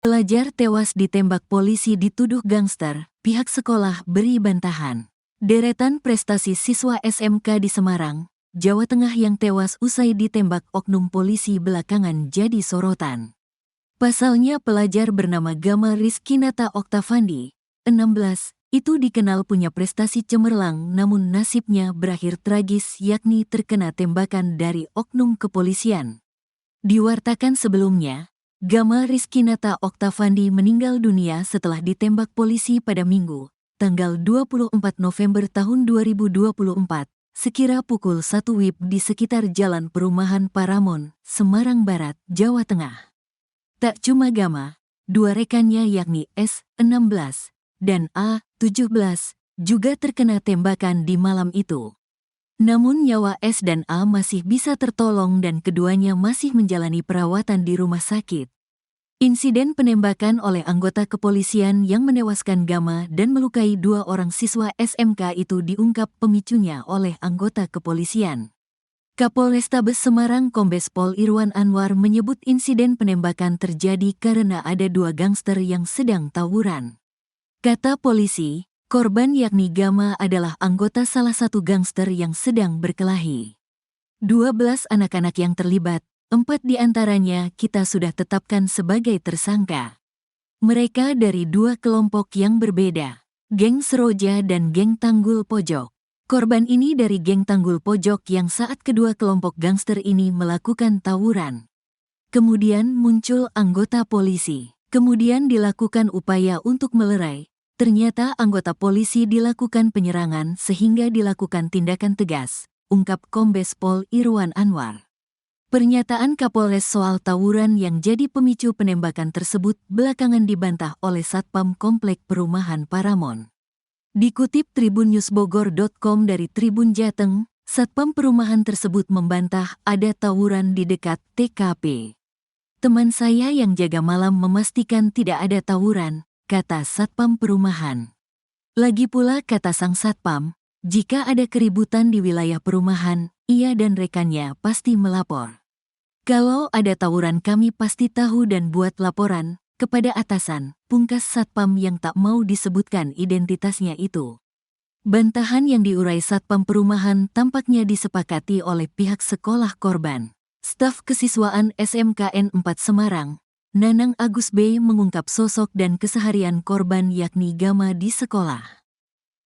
Pelajar tewas ditembak polisi dituduh gangster, pihak sekolah beri bantahan. Deretan prestasi siswa SMK di Semarang, Jawa Tengah yang tewas usai ditembak oknum polisi belakangan jadi sorotan. Pasalnya pelajar bernama Gama Rizkinata Oktavandi, 16, itu dikenal punya prestasi cemerlang namun nasibnya berakhir tragis yakni terkena tembakan dari oknum kepolisian. Diwartakan sebelumnya, Gama Rizkinata Oktavandi meninggal dunia setelah ditembak polisi pada Minggu, tanggal 24 November tahun 2024, sekira pukul 1 WIB di sekitar Jalan Perumahan Paramon, Semarang Barat, Jawa Tengah. Tak cuma Gama, dua rekannya yakni S, 16, dan A, 17, juga terkena tembakan di malam itu. Namun nyawa S dan A masih bisa tertolong dan keduanya masih menjalani perawatan di rumah sakit. Insiden penembakan oleh anggota kepolisian yang menewaskan Gama dan melukai dua orang siswa SMK itu diungkap pemicunya oleh anggota kepolisian. Kapolrestabes Semarang Kombes Pol Irwan Anwar menyebut insiden penembakan terjadi karena ada dua gangster yang sedang tawuran. Kata polisi, korban yakni Gama adalah anggota salah satu gangster yang sedang berkelahi. 12 anak-anak yang terlibat, 4 diantaranya kita sudah tetapkan sebagai tersangka. Mereka dari dua kelompok yang berbeda, geng Seroja dan geng Tanggul Pojok. Korban ini dari geng Tanggul Pojok yang saat kedua kelompok gangster ini melakukan tawuran. Kemudian muncul anggota polisi. Kemudian dilakukan upaya untuk melerai. Ternyata anggota polisi dilakukan penyerangan sehingga dilakukan tindakan tegas, ungkap Kombes Pol Irwan Anwar. Pernyataan Kapolres soal tawuran yang jadi pemicu penembakan tersebut belakangan dibantah oleh Satpam Komplek Perumahan Paramon. Dikutip tribunnewsbogor.com dari Tribun Jateng, Satpam Perumahan tersebut membantah ada tawuran di dekat TKP. Teman saya yang jaga malam memastikan tidak ada tawuran, kata Satpam Perumahan. Lagi pula kata sang Satpam, jika ada keributan di wilayah perumahan, ia dan rekannya pasti melapor. Kalau ada tawuran kami pasti tahu dan buat laporan kepada atasan, pungkas Satpam yang tak mau disebutkan identitasnya itu. Bantahan yang diurai Satpam Perumahan tampaknya disepakati oleh pihak sekolah korban. Staf kesiswaan SMKN 4 Semarang, Nanang Agus B. mengungkap sosok dan keseharian korban yakni Gama di sekolah.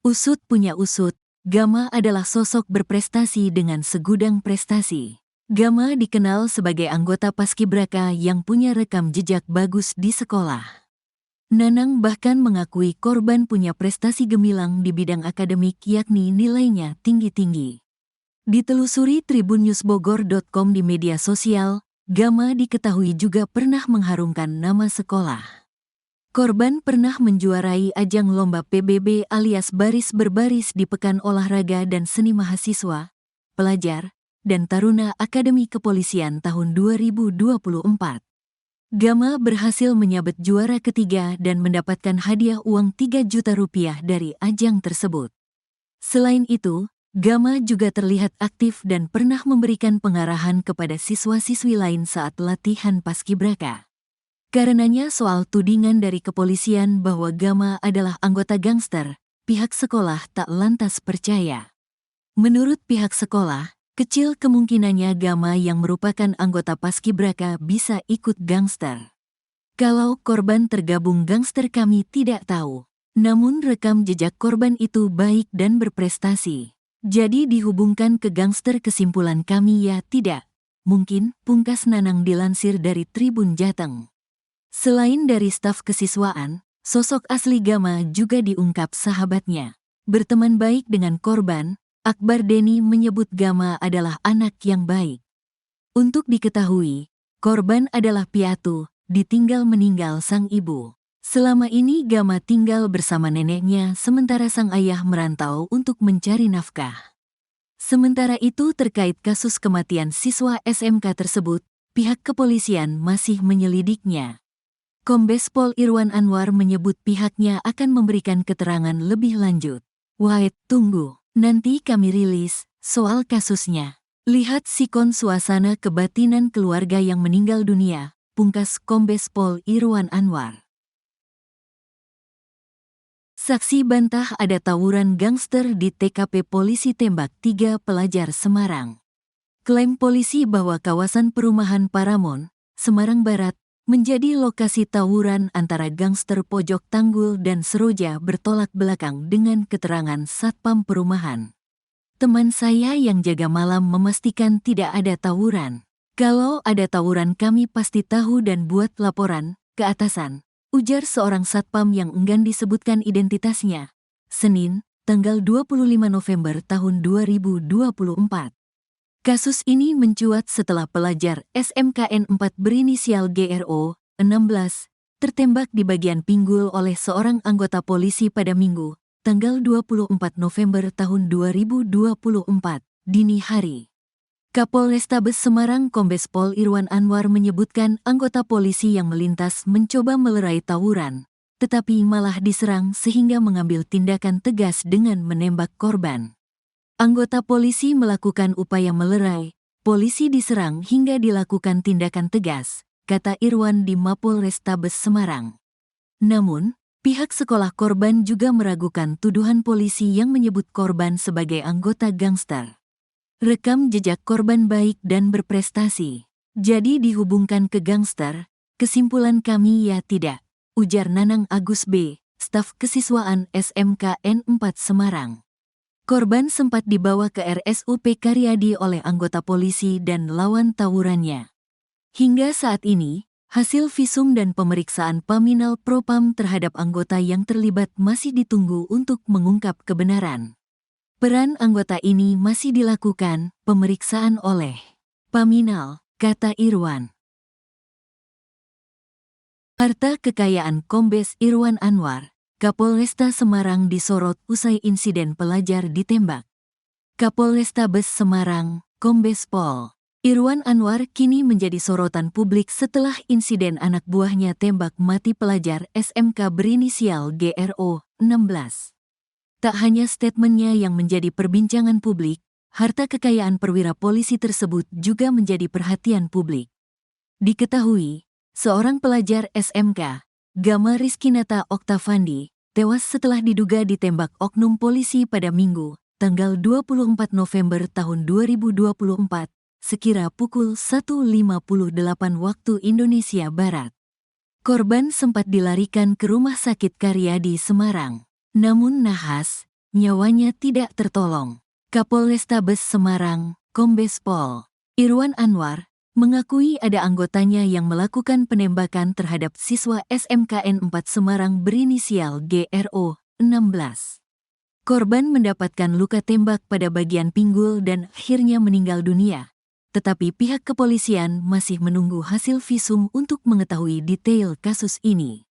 Usut punya usut, Gama adalah sosok berprestasi dengan segudang prestasi. Gama dikenal sebagai anggota paskibraka yang punya rekam jejak bagus di sekolah. Nanang bahkan mengakui korban punya prestasi gemilang di bidang akademik yakni nilainya tinggi-tinggi. Ditelusuri tribunnewsbogor.com di media sosial, Gama diketahui juga pernah mengharumkan nama sekolah. Korban pernah menjuarai ajang lomba PBB alias baris berbaris di Pekan Olahraga dan Seni Mahasiswa, Pelajar, dan Taruna Akademi Kepolisian tahun 2024. Gama berhasil menyabet juara ketiga dan mendapatkan hadiah uang 3 juta rupiah dari ajang tersebut. Selain itu, Gama juga terlihat aktif dan pernah memberikan pengarahan kepada siswa-siswi lain saat latihan paskibraka. Karenanya soal tudingan dari kepolisian bahwa Gama adalah anggota gangster, pihak sekolah tak lantas percaya. Menurut pihak sekolah, kecil kemungkinannya Gama yang merupakan anggota paskibraka bisa ikut gangster. Kalau korban tergabung gangster kami tidak tahu, namun rekam jejak korban itu baik dan berprestasi. Jadi dihubungkan ke gangster kesimpulan kami ya tidak. Mungkin, pungkas Nanang dilansir dari Tribun Jateng. Selain dari staf kesiswaan, sosok asli Gama juga diungkap sahabatnya. Berteman baik dengan korban, Akbar Deni menyebut Gama adalah anak yang baik. Untuk diketahui, korban adalah piatu, ditinggal meninggal sang ibu. Selama ini Gama tinggal bersama neneknya sementara sang ayah merantau untuk mencari nafkah. Sementara itu terkait kasus kematian siswa SMK tersebut, pihak kepolisian masih menyelidiknya. Kombes Pol Irwan Anwar menyebut pihaknya akan memberikan keterangan lebih lanjut. Wait, tunggu, nanti kami rilis soal kasusnya. Lihat sikon suasana kebatinan keluarga yang meninggal dunia, pungkas Kombes Pol Irwan Anwar. Saksi bantah ada tawuran gangster di TKP polisi tembak 3 pelajar Semarang. Klaim polisi bahwa kawasan perumahan Paramount, Semarang Barat, menjadi lokasi tawuran antara gangster Pojok Tanggul dan Seroja bertolak belakang dengan keterangan Satpam Perumahan. Teman saya yang jaga malam memastikan tidak ada tawuran. Kalau ada tawuran kami pasti tahu dan buat laporan ke atasan, ujar seorang satpam yang enggan disebutkan identitasnya. Senin, tanggal 25 November tahun 2024. Kasus ini mencuat setelah pelajar SMKN 4 berinisial GRO, 16, tertembak di bagian pinggul oleh seorang anggota polisi pada Minggu, tanggal 24 November tahun 2024, dini hari. Kapolrestabes Semarang Kombes Pol Irwan Anwar menyebutkan anggota polisi yang melintas mencoba melerai tawuran, tetapi malah diserang sehingga mengambil tindakan tegas dengan menembak korban. Anggota polisi melakukan upaya melerai, polisi diserang hingga dilakukan tindakan tegas, kata Irwan di Mapolrestabes Semarang. Namun, pihak sekolah korban juga meragukan tuduhan polisi yang menyebut korban sebagai anggota gangster. Rekam jejak korban baik dan berprestasi. Jadi dihubungkan ke gangster, kesimpulan kami ya tidak, ujar Nanang Agus B., staf kesiswaan SMKN 4 Semarang. Korban sempat dibawa ke RSUP Karyadi oleh anggota polisi dan lawan tawurannya. Hingga saat ini, hasil visum dan pemeriksaan Paminal Propam terhadap anggota yang terlibat masih ditunggu untuk mengungkap kebenaran. Peran anggota ini masih dilakukan pemeriksaan oleh Paminal, kata Irwan. Harta kekayaan Kombes Irwan Anwar, Kapolresta Semarang disorot usai insiden pelajar ditembak. Kapolrestabes Semarang, Kombes Pol Irwan Anwar kini menjadi sorotan publik setelah insiden anak buahnya tembak mati pelajar SMK berinisial GRO, 16. Tak hanya statementnya yang menjadi perbincangan publik, harta kekayaan perwira polisi tersebut juga menjadi perhatian publik. Diketahui, seorang pelajar SMK, Gama Rizkinata Oktavandi, tewas setelah diduga ditembak oknum polisi pada Minggu, tanggal 24 November tahun 2024, sekira pukul 1.58 waktu Indonesia Barat. Korban sempat dilarikan ke Rumah Sakit Karyadi Semarang. Namun nahas, nyawanya tidak tertolong. Kapolrestabes Semarang, Kombes Pol Irwan Anwar, mengakui ada anggotanya yang melakukan penembakan terhadap siswa SMKN 4 Semarang berinisial GRO, 16. Korban mendapatkan luka tembak pada bagian pinggul dan akhirnya meninggal dunia. Tetapi pihak kepolisian masih menunggu hasil visum untuk mengetahui detail kasus ini.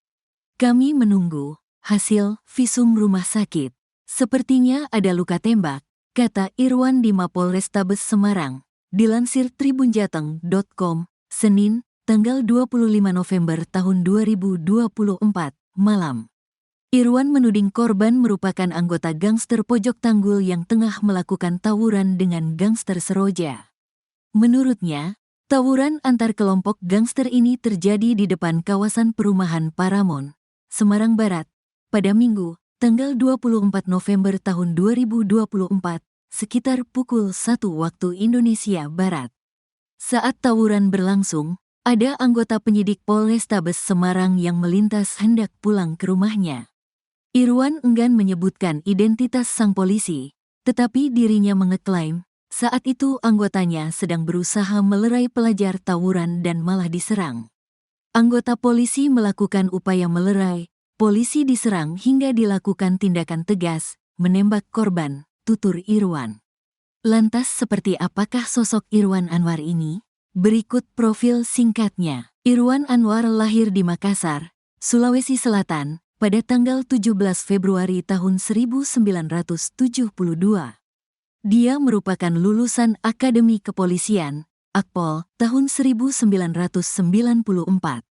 Kami menunggu hasil visum rumah sakit. Sepertinya ada luka tembak, kata Irwan di Mapolrestabes Semarang. Dilansir tribunjateng.com, Senin, tanggal 25 November tahun 2024, malam. Irwan menuding korban merupakan anggota gangster Pojok Tanggul yang tengah melakukan tawuran dengan gangster Seroja. Menurutnya, tawuran antar kelompok gangster ini terjadi di depan kawasan perumahan Paramount, Semarang Barat, pada Minggu, tanggal 24 November tahun 2024, sekitar pukul 1 waktu Indonesia Barat. Saat tawuran berlangsung, ada anggota penyidik Polrestabes Semarang yang melintas hendak pulang ke rumahnya. Irwan enggan menyebutkan identitas sang polisi, tetapi dirinya mengeklaim, saat itu anggotanya sedang berusaha melerai pelajar tawuran dan malah diserang. Anggota polisi melakukan upaya melerai, polisi diserang hingga dilakukan tindakan tegas, menembak korban, tutur Irwan. Lantas seperti apakah sosok Irwan Anwar ini? Berikut profil singkatnya. Irwan Anwar lahir di Makassar, Sulawesi Selatan, pada tanggal 17 Februari tahun 1972. Dia merupakan lulusan Akademi Kepolisian, Akpol, tahun 1994.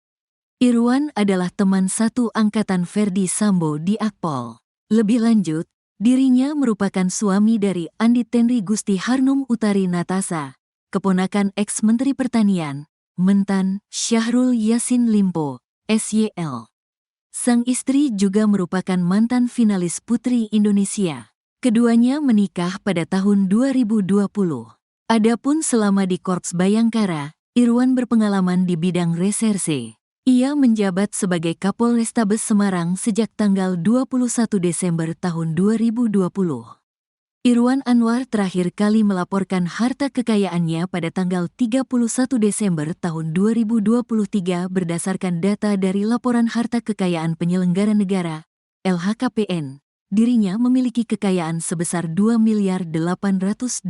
Irwan adalah teman satu angkatan Verdi Sambo di Akpol. Lebih lanjut, dirinya merupakan suami dari Andi Tenri Gusti Harnum Utari Natasa, keponakan ex-Menteri Pertanian, Mentan, Syahrul Yassin Limpo, SYL. Sang istri juga merupakan mantan finalis Putri Indonesia. Keduanya menikah pada tahun 2020. Adapun selama di Korps Bayangkara, Irwan berpengalaman di bidang reserse. Ia menjabat sebagai Kapolrestabes Semarang sejak tanggal 21 Desember tahun 2020. Irwan Anwar terakhir kali melaporkan harta kekayaannya pada tanggal 31 Desember tahun 2023 berdasarkan data dari Laporan Harta Kekayaan Penyelenggara Negara, LHKPN. Dirinya memiliki kekayaan sebesar Rp2.826.000.000.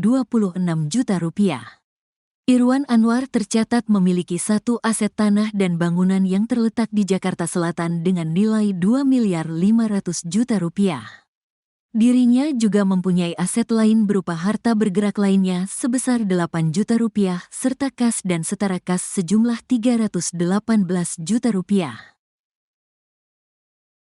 Irwan Anwar tercatat memiliki satu aset tanah dan bangunan yang terletak di Jakarta Selatan dengan nilai Rp2.500.000.000. Dirinya juga mempunyai aset lain berupa harta bergerak lainnya sebesar Rp8 juta serta kas dan setara kas sejumlah Rp318 juta.